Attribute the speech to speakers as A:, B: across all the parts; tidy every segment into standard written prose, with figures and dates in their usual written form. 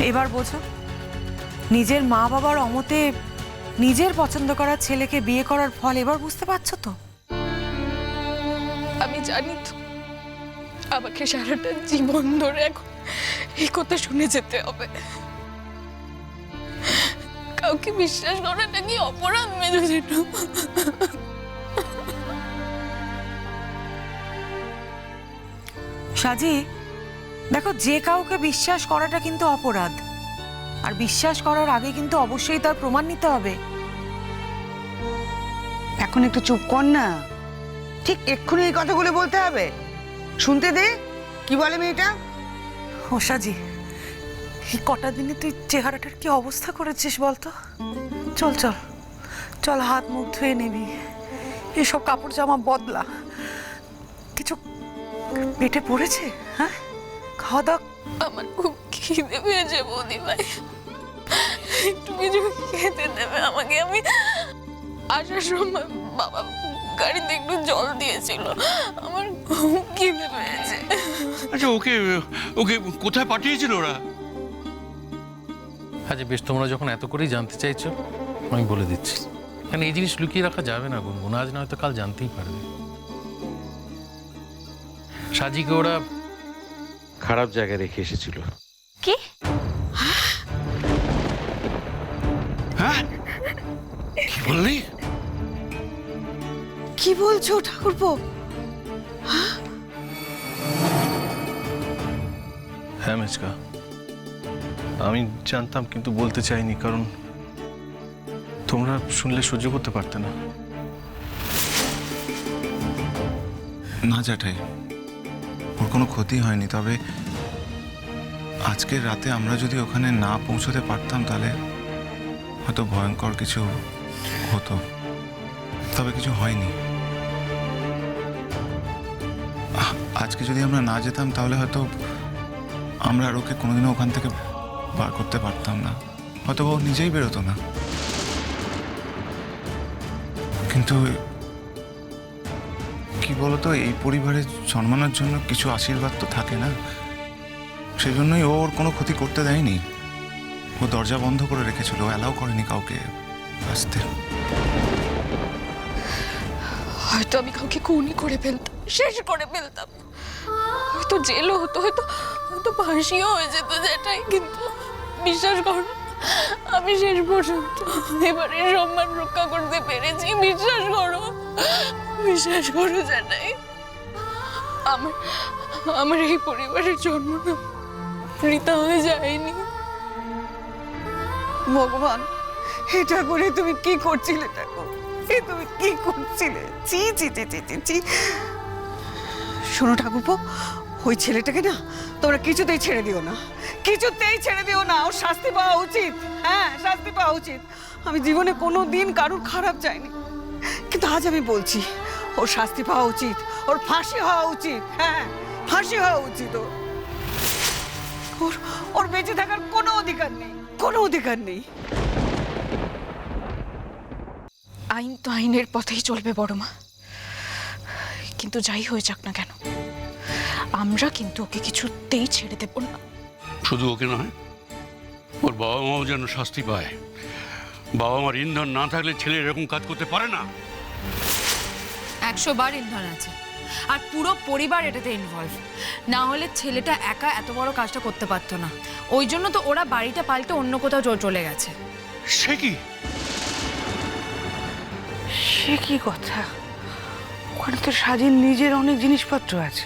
A: এবার বোঝো, নিজের মা বাবার অমতে নিজের পছন্দ করা ছেলেকে বিয়ে করার ফল এবার বুঝতে পারছো তো?
B: আমি জানি তো আমাকে সারাটা জীবন ধরে এখন এই কথা শুনে যেতে হবে। কাউকে বিশ্বাস করাটা কি অপরাধ মেজো জেঠু?
A: সাজি, দেখো, যে কাউকে বিশ্বাস করাটা কিন্তু অপরাধ, আর বিশ্বাস করার আগে কিন্তু অবশ্যই তার প্রমাণ নিতে হবে।
C: এখন একটু চুপ কর না, ঠিক এক্ষুনি এই কথাগুলো বলতে হবে? শুনতে দে কি বলে মেয়েটা।
A: ও সাজি, এই কটা দিনে তুই চেহারাটার কি অবস্থা করেছিস বলতো? চল চল চল, হাত মুখ ধুয়ে নিবি, এসব কাপড় জামা বদলা। কিছু পেটে পড়েছে? হ্যাঁ, খাওয়া দাওয়া?
B: আমার খুব খিদে পেয়েছে বৌদি ভাই, একটু কিছু খেতে দেবে আমাকে? আমি আসার সময় বাবা গাড়িতে একটু জল দিয়েছিল, আমার খুব খিদে পেয়েছে।
D: আচ্ছা, ওকে ওকে কোথায় পাঠিয়েছিল ওরা?
E: আচ্ছা বেশ, তোমরা যখন এত করেই জানতে চাইছো আমি বলে দিচ্ছি। কারণ এই জিনিস লুকিয়ে রাখা যাবে না গুনগুন, আজ নয়তো কাল জানতেই পারবে। সাজিকে ওরা খারাপ জায়গায় রেখে এসেছিল।
B: কি?
D: হ্যাঁ, কি বললি?
C: কি বলছো ঠাকুরপো?
F: হ্যাঁ মেচকা, আমি জানতাম কিন্তু বলতে চাইনি, কারণ তোমরা শুনলে সহ্য করতে পারতে না।
G: না জ্যাঠাই, ওর কোনো ক্ষতি হয়নি, তবে আজকের রাতে আমরা যদি ওখানে না পৌঁছতে পারতাম তাহলে হয়তো ভয়ঙ্কর কিছু হতো, তবে কিছু হয়নি। আজকে যদি আমরা না যেতাম তাহলে হয়তো আমরা আর ওকে কোনোদিনও ওখান থেকে বার করতে পারতাম না, হয়তো ও নিজেই বেরোতো না। কিন্তু কি বলতো, এই পরিবারে জন্মানোর জন্য কিছু আশীর্বাদ তো থাকে না, সেই জন্যই ওর কোনো ক্ষতি করতে দেয়নি। ও দরজা বন্ধ করে রেখেছিল, ও অ্যালাউ করেনি কাউকে আসতে।
B: হয়তো আমি কাউকে খুনই করে ফেলতাম, শেষ করে ফেলতাম, হয়তো জেলও হতো, হয়তো হয়তো ফাঁসিও হয়ে যেত যেটাই। কিন্তু বিশ্বাস করো, আমি শেষ পর্যন্ত এবারে সম্মান রক্ষা করতে পেরেছি। বিশ্বাস করো, বিশ্বাস করো যেটাই। আমার আমার এই পরিবারের জন্ম না বৃথা হয়ে যায়নি।
C: ভগবান, এটা করে তুমি কি করছিলে ঠাকুর? এ তুমি কি করছিলে? চি চি চি চি চি চি। শোনো ঠাকুরপো, ওই ছেলেটাকে না তোমরা কিছুতেই ছেড়ে দিও না, কিছুতেই ছেড়ে দিও না। ওর শাস্তি পাওয়া উচিত, হ্যাঁ শাস্তি পাওয়া উচিত। আমি জীবনে কোনো দিন কারুর খারাপ চাইনি, কিন্তু আজ আমি বলছি ওর শাস্তি পাওয়া উচিত, ওর ফাঁসি হওয়া উচিত, হ্যাঁ ফাঁসি হওয়া উচিত। ওর ওর বেঁচে থাকার কোনো অধিকার নেই, কোনো অধিকার নেই।
B: আইন তো আইনের পথেই চলবে বড় মা, কিন্তু যাই হয়ে যাক না কেন আমরা কিন্তু ওকে কিছুতেই ছেড়ে দেব না।
D: শুধু ওকে নয়, ওর বাবা মাও যেন শাস্তি পায়। বাবা মার ইন্ধন না থাকলে ছেলে এরকম কাজ করতে পারে না।
H: 100 বার ইন্ধন আছে, আর পুরো পরিবার এটাতে ইনভলভ। না হলে ছেলেটা একা এত বড় কাজটা করতে পারতো না। ওই জন্য তো ওরা বাড়িটা পাল্টে অন্য কোথাও চলে গেছে।
D: সে কি?
C: সে কি কথা? ওখানে তো সাজির নিজের অনেক জিনিসপত্র আছে।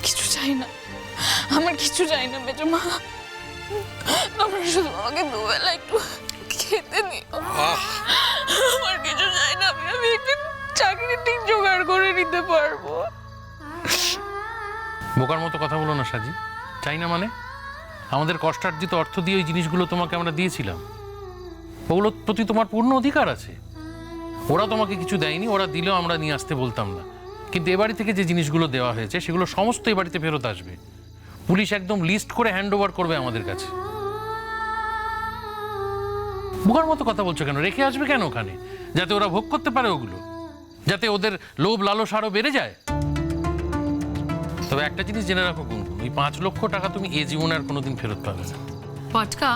B: কিছু চাই না, আমার কিছু চাই না মেজো মা, আমরা শুধু আমাকে দুবেলা একটু খেতে দিও। আমার কিছু চাই না, আমি একটু চাকরি ঠিক জোগাড় করে নিতে পারবো।
E: বোকার মতো কথা বলো না সাজি। চাই না মানে? আমাদের কষ্টার্জিত অর্থ দিয়ে ওই জিনিসগুলো তোমাকে আমরা দিয়েছিলাম, ওগুলোর প্রতি তোমার পূর্ণ অধিকার আছে। ওরা তোমাকে কিছু দেয়নি, ওরা দিলেও আমরা নিয়ে আসতে বলতাম না। কিন্তু এ বাড়ি থেকে যে জিনিসগুলো দেওয়া হয়েছে সেগুলো সমস্ত এ বাড়িতে ফেরত আসবে। পুলিশ একদম লিস্ট করে হ্যান্ড ওভার করবে আমাদের কাছে। বোকার মতো কথা বলছো কেন? রেখে আসবে কেন ওখানে? যাতে ওরা ভোগ করতে পারে ওগুলো, যাতে ওদের লোভ লালস আরো বেড়ে যায়। তবে একটা জিনিস জেনে রাখো গুনগুন, ওই এই 5 লক্ষ টাকা তুমি এ জীবনে আর কোনোদিন ফেরত পাবে না।
H: পটকা,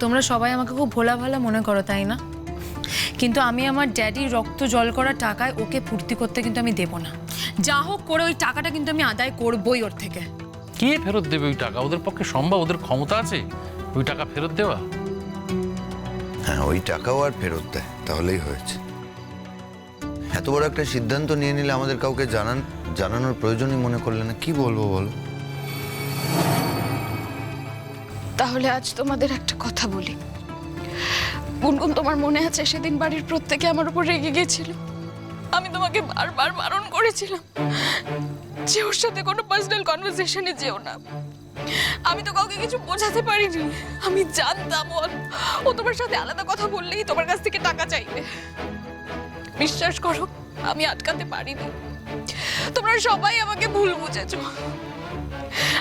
H: তোমরা সবাই আমাকে খুব ভোলা ভালা মনে করো, তাই না? কিন্তু আমি আমার ড্যাডির রক্ত জল করা টাকায় ওকে ফুর্তি করতে কিন্তু আমি দেব না। যা হোক করে ওই টাকাটা কিন্তু আমি আদায় করবই ওর থেকে।
E: কে ফেরত দেবে ওই টাকা? ওদের পক্ষে সম্ভব? ওদের ক্ষমতা আছে ওই টাকা ফেরত দেওয়া?
I: হ্যাঁ, ওই টাকাও আর ফেরত দেয় তাহলেই হয়েছে। এত বড় একটা সিদ্ধান্ত নিয়ে নিলে আমাদের কাউকে জানানোর প্রয়োজনই মনে করলে না। কি বলবো বলো?
B: তাহলে আজ তোমাদের একটা কথা বলি। গুনগুন, তোমার মনে আছে সেদিন বাড়ির প্রত্যেকে আমার উপর রেগে গিয়েছিল? আমি তোমাকে বারবার বারণ করেছিলাম যে ওর সাথে কোনো পার্সোনাল কনভারসেশনে যেও না। আমি তো কাউকে কিছু বোঝাতে পারিনি। আমি জানতাম ও তোমার সাথে আলাদা কথা বললেই তোমার কাছ থেকে টাকা চাইবে। বিশ্বাস করো, আমি আটকাতে পারিনি। তোমরা সবাই আমাকে ভুল বুঝেছো।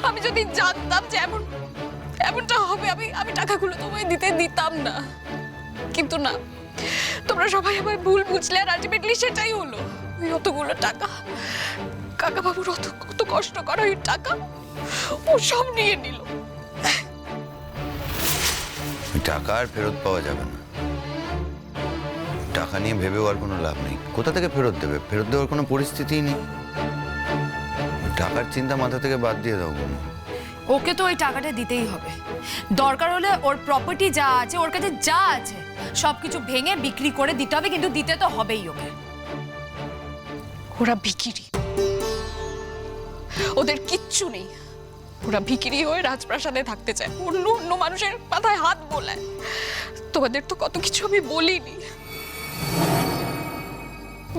B: আমি যদি জানতাম যে এমনটা হবে, আমি টাকাগুলো তোমায় দিতাম না। কিন্তু না, তোমরা সবাই আমায় ভুল বুঝলে, আর আলটিমেটলি সেটাই হলো। ওই অতগুলো টাকা, কাকা বাবুর কত কষ্ট করা ওই টাকা ও সব নিয়ে নিল।
I: ওই টাকা আর ফেরত পাওয়া যাবে না। টাকা নিয়ে ভেবেও আর কোনো লাভ নেই। কোথা থেকে ফেরত দেবে? ফেরত দেওয়ার কোনো পরিস্থিতিই নেই। টাকার চিন্তা মাথা থেকে বাদ দিয়ে দাও।
H: ওকে তো ওই টাকাটা দিতেই হবে। দরকার হলে ওর প্রপার্টি যা আছে, ওর কাছে যা আছে, সবকিছু ভেঙে বিক্রি করে দিতে হবে, কিন্তু দিতে তো হবেই ওকে।
B: ওরা ভিখিরি, ওদের কিচ্ছু নেই। ওরা ভিখিরি হয়ে রাজপ্রাসাদে থাকতে চায়, অন্য মানুষের মাথায় হাত বোলায়। তোমাদের তো কত কিছু আমি বলিনি।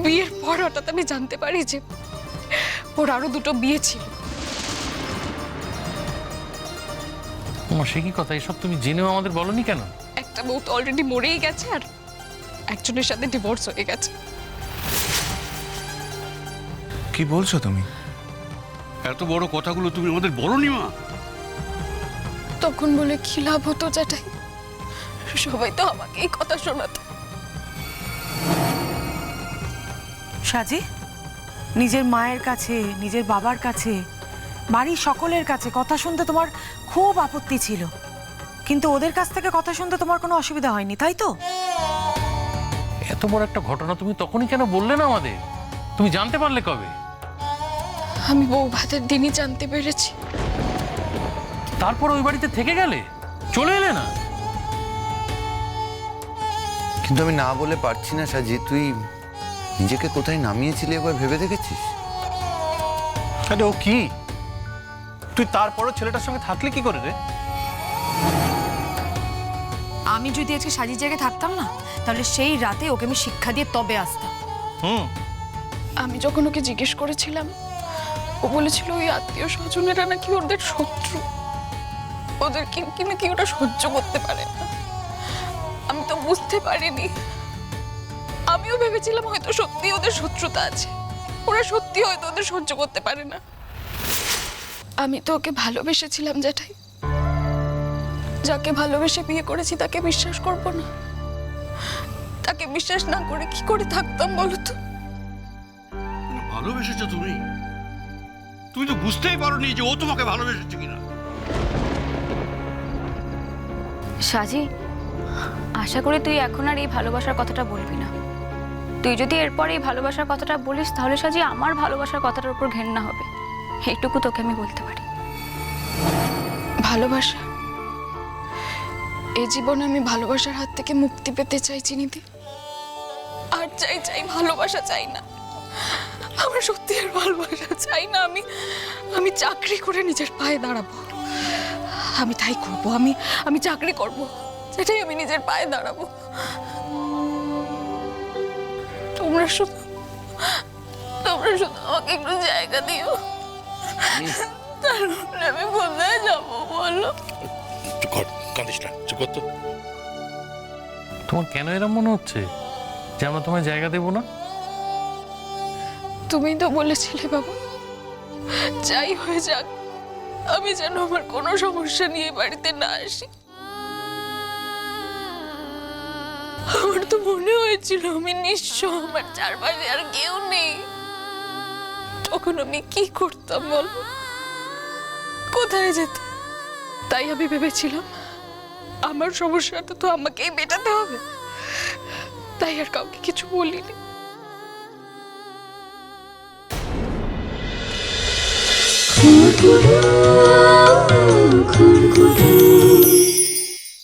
B: বিয়ের পর হঠাৎ আমি জানতে পারি যে ওর আরো 2টো বিয়ে ছিল।
E: সে কি কথা? এসব তুমি জেনেও আমাদের বলনি কেন?
B: একটা বউ তো অলরেডি মরেই গেছে, আর একজনের সাথে ডিভোর্স হয়ে গেছে।
G: কি বলছো তুমি?
D: এত বড় কথাগুলো তুমি আমাদের বলনি মা?
B: তখন বলে কি লাভ হতো জ্যাঠাই? সবাই তো আমাকে এই কথা শোনাতো।
A: সাজি, নিজের মায়ের কাছে, নিজের বাবার কাছে, বাড়ির সকলের কাছে কথা শুনতে তোমার খুব আপত্তি ছিল, কিন্তু ওদের কাছ থেকে কথা শুনতে তোমার কোনো অসুবিধা হয়নি, তাই তো?
E: এত বড় একটা ঘটনা তুমি তখনই কেন বললে না আমাদের? তুমি জানতে পারলে কবে?
B: আমি বউ ভাতের দিনই জানতে পেরেছি।
E: তারপর ওই বাড়িতে থেকে গেলে, চলে এলে না?
I: কিন্তু আমি না বলে পারছি না সাজি। তুই নিজেকে কোথায় নামিয়েছিলি একবার ভেবে দেখেছিস?
F: আরে ও কি? তুই তারপরও ছেলেটার সঙ্গে থাকলি কি করে রে?
H: আমি যদি আজকে সাজির জায়গায় থাকতাম না, তাহলে সেই রাতে ওকে আমি শিক্ষা দিয়ে তবে আসতাম।
B: আমি যখন ওকে জিজ্ঞেস করেছিলাম, ও বলেছিল ওই আত্মীয় স্বজনেরা নাকি ওদের শত্রু, ওদের কি নাকি ওটা সহ্য করতে পারে না। আমি তো বুঝতে পারিনি। আমিও ভেবেছিলাম হয়তো সত্যি ওদের শত্রুতা আছে, ওরা সত্যি হয়তো ওদের সহ্য করতে পারে না। আমি তো ওকে ভালোবেসেছিলাম জ্যাঠাই। যাকে ভালোবেসে বিয়ে করেছি তাকে বিশ্বাস করব না? তাকে বিশ্বাস না করে কি করে থাকতাম বলো তো?
D: ভালোবেসেছো তুমি? তুমি তো বুঝতেই পারোনি যে ও তোমাকে ভালোবেসেছে কিনা।
J: সাজি, আশা করি তুই এখন আর এই ভালোবাসার কথাটা বলবি না। তুই যদি এরপর এই ভালোবাসার কথাটা বলিস, তাহলে সাজি আমার ভালোবাসার কথাটার উপর ঘেন্না হবে। এইটুকু তোকে আমি বলতে পারি।
B: ভালোবাসা, এই জীবনে আমি ভালোবাসার হাত থেকে মুক্তি পেতে চাই চিনিদি। আর চাই ভালোবাসা চাই না। আমার সত্যি আর ভালোবাসা চাই না। আমি চাকরি করে নিজের পায়ে দাঁড়াবো। আমি তাই করবো। আমি চাকরি করব, সেটাই আমি নিজের পায়ে দাঁড়াবো। তোমরা শুধু আমাকে একটু জায়গা দিও। তারপরে আমি কোথায় যাবো বলো?
D: কাঁদিস না, চুপ কর তো।
E: তোমার কেন এরকম মনে হচ্ছে যে আমরা তোমায় জায়গা দেব না?
B: তুমি তো বলেছিলে বাবা, যাই হয়ে যাক আমি যেন আমার কোনো সমস্যা নিয়ে বাড়িতে না আসি। আমার তো মনে হয়েছিল আমি নিঃস্ব, আমার চারপাশে আর কেউ নেই। তখন আমি কি করতাম বল? কোথায় যেত। তাই আমি ভেবেছিলাম আমার সমস্যাটা তো আমাকেই মেটাতে হবে, তাই আর কাউকে কিছু বলিনি।
K: খুরকুরু খুরকুরু